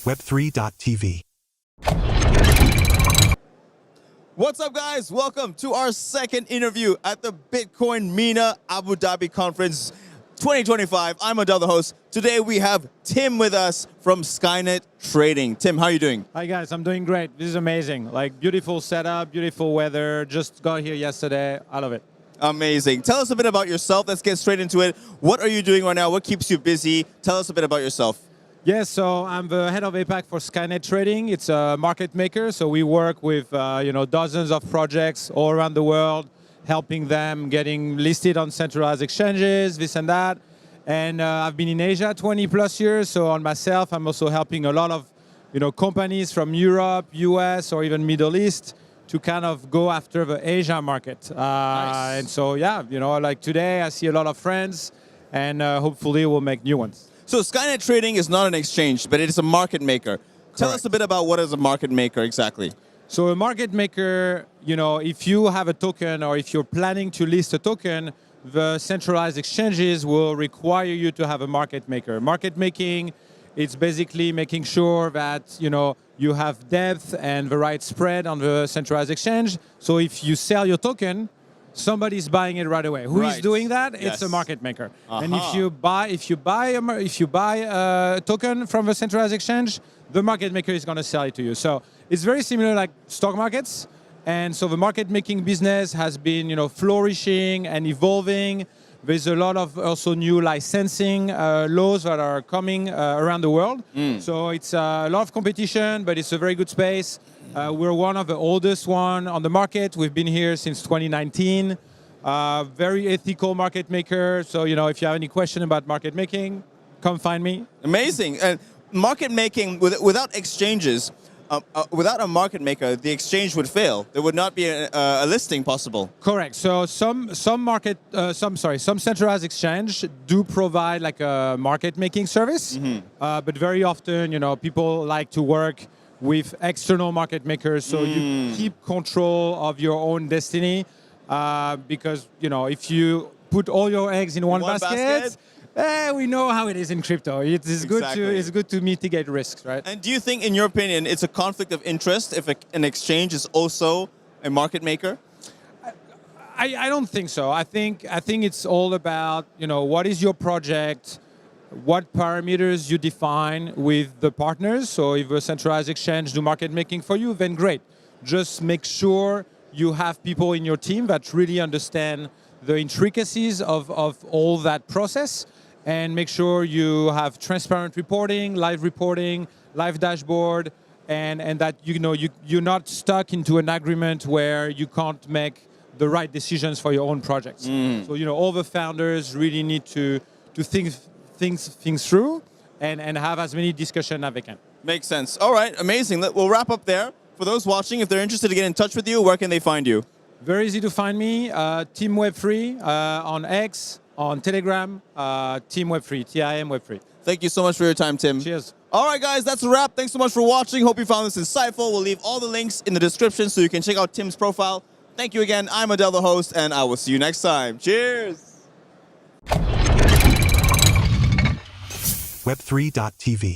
Web3.tv. What's up, guys? Welcome to our second interview at the Bitcoin MENA Abu Dhabi Conference 2025. I'm Adele, the host. Today we have Tim with us from Skynet Trading. Tim, how are you doing? Hi guys, I'm doing great. This is amazing. Like, beautiful setup, beautiful weather. Just got here yesterday. I love it. Amazing. Tell us a bit about yourself. Let's get straight into it. What are you doing right now? What keeps you busy? Tell us a bit about yourself. Yes, so I'm the head of APAC for Skynet Trading. It's a market maker, so we work with dozens of projects all around the world, helping them getting listed on centralized exchanges, this and that. And I've been in Asia 20 plus years, so on myself, I'm also helping a lot of companies from Europe, US, or even Middle East to kind of go after the Asia market. Nice. And so, yeah, like today, I see a lot of friends, and hopefully we'll make new ones. So Skynet Trading is not an exchange, but it is a market maker. Tell us a bit about what is a market maker exactly. So a market maker, if you have a token or if you're planning to list a token, the centralized exchanges will require you to have a market maker. Market making, it's basically making sure that you have depth and the right spread on the centralized exchange. So if you sell your token, somebody's buying it right away. Who is doing that? Yes. It's a market maker. And if you buy a token from a centralized exchange, the market maker is going to sell it to you. So it's very similar like stock markets. And so the market making business has been flourishing and evolving. There's a lot of also new licensing laws that are coming around the world. So it's a lot of competition, but it's a very good space. We're one of the oldest one on the market. We've been here since 2019. Very ethical market maker. So, if you have any question about market making, come find me. Amazing. And market making, without exchanges, without a market maker, the exchange would fail. There would not be a listing possible. Correct. So some centralized exchange do provide like a market making service, but very often, people like to work with external market makers, so you keep control of your own destiny. Because if you put all your eggs in one basket. We know how it is in crypto. It's good to mitigate risks, right? And do you think, in your opinion, it's a conflict of interest if an exchange is also a market maker? I don't think so. I think it's all about what is your project, what parameters you define with the partners. So if a centralized exchange do market making for you, then great. Just make sure you have people in your team that really understand the intricacies of all that process. And make sure you have transparent reporting, live dashboard, and that you're not stuck into an agreement where you can't make the right decisions for your own projects. So all the founders really need to think things through and have as many discussions as they can. Makes sense. All right, amazing. We'll wrap up there. For those watching, if they're interested to get in touch with you, where can they find you? Very easy to find me. Team Web3 on X. On Telegram, Team Web3, TIM Web3. Thank you so much for your time, Tim. Cheers. All right, guys, that's a wrap. Thanks so much for watching. Hope you found this insightful. We'll leave all the links in the description so you can check out Tim's profile. Thank you again. I'm Adele, the host, and I will see you next time. Cheers. Web3.tv.